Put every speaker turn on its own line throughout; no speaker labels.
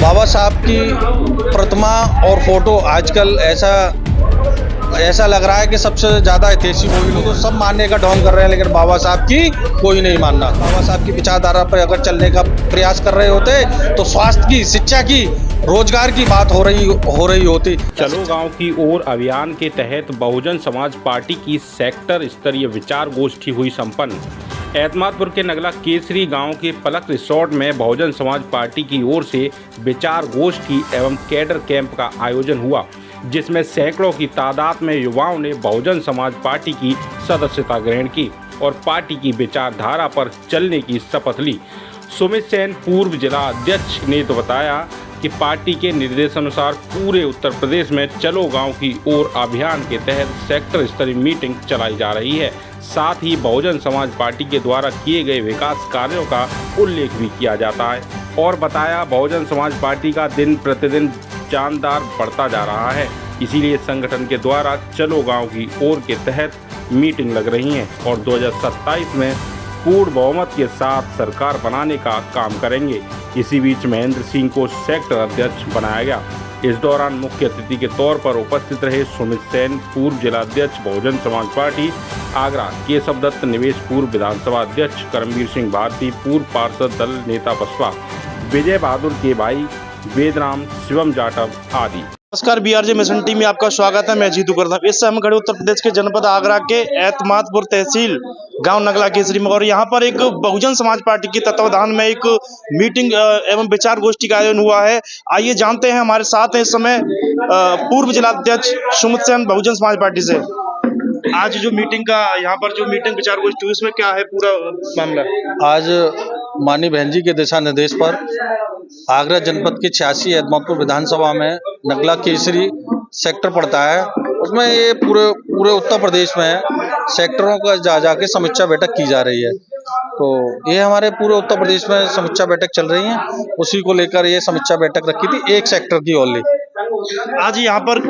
बाबा साहब की प्रतिमा और फोटो आजकल ऐसा लग रहा है कि सबसे ज़्यादा ऐतिहासिक वही लोग तो सब मानने का ढोंग कर रहे हैं, लेकिन बाबा साहब की कोई नहीं मानना। बाबा साहब की विचारधारा पर अगर चलने का प्रयास कर रहे होते तो स्वास्थ्य की, शिक्षा की, रोजगार की बात हो रही होती।
चलो गांव की ओर अभियान के तहत बहुजन समाज पार्टी की सेक्टर स्तरीय विचार गोष्ठी हुई संपन्न। एतमादपुर के नगला केसरी गांव के पलक रिसोर्ट में बहुजन समाज पार्टी की ओर से विचार गोष्ठी एवं कैडर कैंप का आयोजन हुआ, जिसमें सैकड़ों की तादाद में युवाओं ने बहुजन समाज पार्टी की सदस्यता ग्रहण की और पार्टी की विचारधारा पर चलने की शपथ ली। सुमित सेन पूर्व जिला अध्यक्ष ने तो बताया कि पार्टी के निर्देशानुसार पूरे उत्तर प्रदेश में चलो गांव की ओर अभियान के तहत सेक्टर स्तरीय मीटिंग चलाई जा रही है। साथ ही बहुजन समाज पार्टी के द्वारा किए गए विकास कार्यों का उल्लेख भी किया जाता है और बताया बहुजन समाज पार्टी का दिन प्रतिदिन जानदार बढ़ता जा रहा है, इसीलिए संगठन के द्वारा चलो गांव की ओर के तहत मीटिंग लग रही है और 2027 में पूर्ण बहुमत के साथ सरकार बनाने का काम करेंगे। इसी बीच महेंद्र सिंह को सेक्टर अध्यक्ष बनाया गया। इस दौरान मुख्य अतिथि के तौर पर उपस्थित रहे सुमित सेन पूर्व जिला अध्यक्ष बहुजन समाज पार्टी आगरा, केशव दत्त निवेश पूर्व विधानसभा अध्यक्ष, करमवीर सिंह भारती पूर्व पार्षद दल नेता बसपा, विजय बहादुर के भाई वेदराम, शिवम जाटव आदि।
नमस्कार, बीआरजे मिशन टीम में आपका स्वागत है। मैं जीतू करता हूँ। इस समय खड़े उत्तर प्रदेश के जनपद आगरा के एतमादपुर तहसील गांव नगला केसरी में और यहाँ पर एक बहुजन समाज पार्टी के तत्वावधान में एक मीटिंग एवं विचार गोष्ठी का आयोजन हुआ है। आइए जानते हैं, हमारे साथ हैं इस समय पूर्व जिला अध्यक्ष सुमित सेन बहुजन समाज पार्टी से। आज जो मीटिंग का यहाँ पर जो मीटिंग विचार गोष्ठी हुई, इसमें क्या है पूरा मामला?
आज माननीय बहन जी के दिशा निर्देश पर आगरा जनपद के 86 एतमादपुर विधानसभा में नगला केसरी सेक्टर पड़ता है, उसमें ये पूरे उत्तर प्रदेश में सेक्टरों का जाके समीक्षा बैठक की जा रही है। तो ये हमारे पूरे उत्तर प्रदेश में समीक्षा बैठक चल रही है, उसी को लेकर ये समीक्षा बैठक रखी थी एक सेक्टर की ओनली।
आज यहाँ पर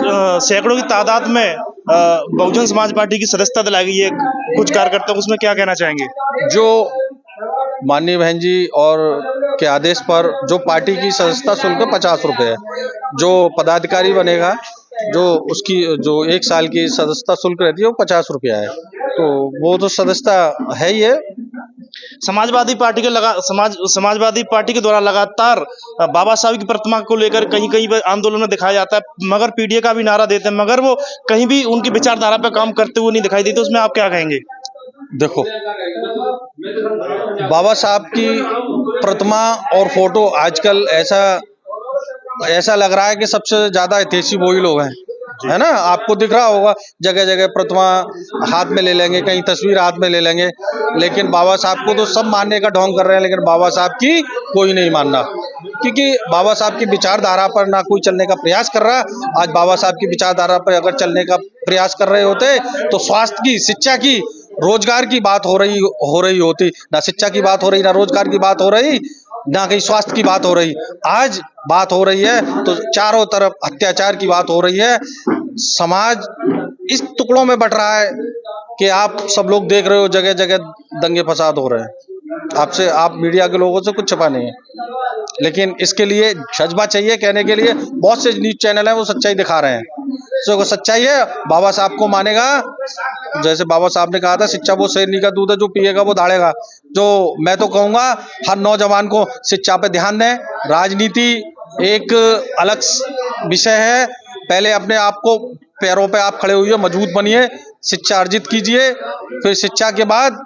सैकड़ों की तादाद में बहुजन समाज पार्टी की सदस्यता दिलाई गई है कुछ कार्यकर्ताओं, उसमें क्या कहना चाहेंगे?
जो माननीय बहन जी और के आदेश पर जो पार्टी की सदस्यता शुल्क 50 रुपये है, जो पदाधिकारी बनेगा उसकी जो 1 साल की सदस्यता शुल्क रहती है वो 50 रुपया है, तो वो तो सदस्यता है ही है।
समाजवादी पार्टी के द्वारा लगातार बाबा साहब की प्रतिमा को लेकर कहीं आंदोलन में दिखाया जाता है, मगर पीडीए का भी नारा देते हैं, मगर वो कहीं भी उनकी विचारधारा पर काम करते हुए नहीं दिखाई देते। उसमें आप क्या कहेंगे?
देखो, बाबा साहब की प्रतिमा और फोटो आजकल ऐसा लग रहा है कि सबसे ज्यादा ऐतिहासिक वही लोग हैं, है ना? आपको दिख रहा होगा जगह जगह प्रतिमा हाथ में ले लेंगे, कहीं तस्वीर हाथ में ले लेंगे, लेकिन बाबा साहब को तो सब मानने का ढोंग कर रहे हैं, लेकिन बाबा साहब की कोई नहीं मानना, क्योंकि बाबा साहब की विचारधारा पर ना कोई चलने का प्रयास कर रहा। आज बाबा साहब की विचारधारा पर अगर चलने का प्रयास कर रहे होते तो स्वास्थ्य की, शिक्षा की, रोजगार की बात हो रही होती। ना शिक्षा की बात हो रही, ना रोजगार की बात हो रही, ना कहीं स्वास्थ्य की बात हो रही। आज बात हो रही है तो चारों तरफ अत्याचार की बात हो रही है। समाज इस टुकड़ों में बट रहा है कि आप सब लोग देख रहे हो, जगह जगह दंगे फसाद हो रहे हैं। आप मीडिया के लोगों से कुछ छुपा नहीं है, लेकिन इसके लिए जज्बा चाहिए। कहने के लिए बहुत से न्यूज चैनल हैं, वो सच्चाई दिखा रहे हैं। जो सच्चाई है बाबा साहब को मानेगा। जैसे बाबा साहब ने कहा था, शिक्षा वो शेरनी का दूध है, जो पिएगा वो दाढ़ेगा। जो मैं तो कहूँगा हर नौजवान को शिक्षा पे ध्यान दें। राजनीति एक अलग विषय है, पहले अपने आप को पैरों पे आप खड़े हुए मजबूत बनिए, शिक्षा अर्जित कीजिए, फिर शिक्षा के बाद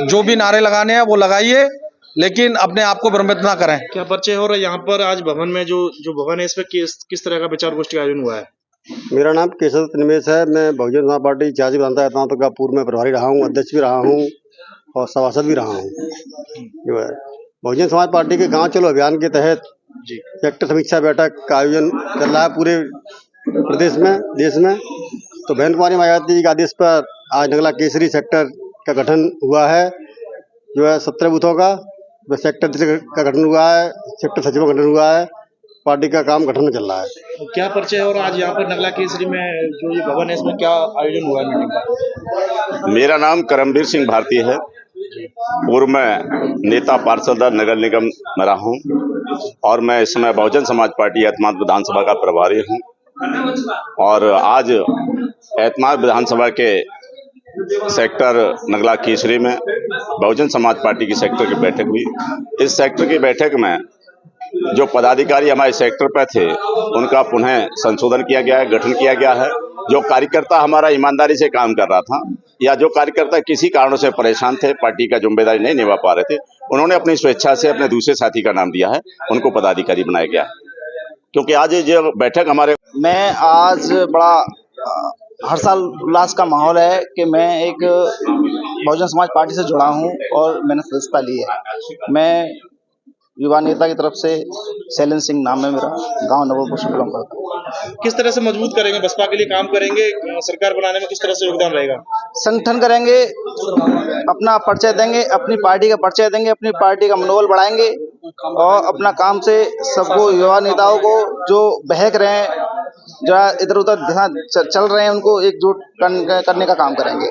जो भी नारे लगाने हैं वो लगाइए, लेकिन अपने आप को भ्रमित ना करें।
क्या परिचय हो रहा है यहाँ पर? आज भवन में जो भवन है, इसमें किस तरह का विचार गोष्ठी का आयोजन हुआ है?
मेरा नाम केशव दत्त निवेश है। मैं बहुजन समाज पार्टी 86 विधानसभा एतमादपुर का पूर्व में प्रभारी रहा हूँ, अध्यक्ष भी रहा हूँ और सभासद भी रहा हूँ। जो है बहुजन समाज पार्टी के गांव चलो अभियान के तहत सेक्टर समीक्षा बैठक का आयोजन चल रहा है पूरे प्रदेश में, देश में। तो बहन कुमारी मायावती जी के आदेश पर आज नगला केसरी सेक्टर का गठन हुआ है। जो है 17 बूथों का सेक्टर का गठन हुआ है, सेक्टर सचिव का गठन हुआ है। पार्टी का काम गठन में चल रहा है।
क्या परिचय है? और आज यहाँ पर नगला केसरी में जो ये भवन है, इसमें क्या आयोजन हुआ है मीटिंग का?
मेरा नाम करमवीर सिंह भारती है। पूर्व में नेता पार्षद नगर निगम में रहा हूँ और मैं इस समय बहुजन समाज पार्टी एतमाद विधानसभा का प्रभारी हूँ। और आज एतमाद विधानसभा के सेक्टर नगला केसरी में बहुजन समाज पार्टी की सेक्टर की बैठक हुई। इस सेक्टर की बैठक में जो पदाधिकारी हमारे सेक्टर पर थे उनका पुनः संशोधन किया गया है, गठन किया गया है। जो कार्यकर्ता हमारा ईमानदारी से काम कर रहा था या जो कार्यकर्ता किसी कारणों से परेशान थे, पार्टी का जिम्मेदारी नहीं निभा पा रहे थे, उन्होंने अपनी स्वेच्छा से अपने दूसरे साथी का नाम दिया है, उनको पदाधिकारी बनाया गया। क्योंकि आज जो बैठक हमारे
मैं आज बड़ा हर्षाल उल्लास का माहौल है कि मैं एक बहुजन समाज पार्टी से जुड़ा हूं और मैंने सदस्यता ली है। मैं युवा नेता की तरफ से शैलेंद्र सिंह नाम है मेरा, गांव नवलपुर से बिलोंग करता हूं।
किस तरह से मजबूत करेंगे, बसपा के लिए काम करेंगे, सरकार बनाने में किस तरह से योगदान रहेगा?
संगठन करेंगे, अपना परिचय देंगे, अपनी पार्टी का परिचय देंगे, अपनी पार्टी का मनोबल बढ़ाएंगे और अपना काम से सबको, युवा नेताओं को जो बहक रहे हैं, जो इधर उधर चल रहे हैं, उनको एकजुट करने का काम करेंगे।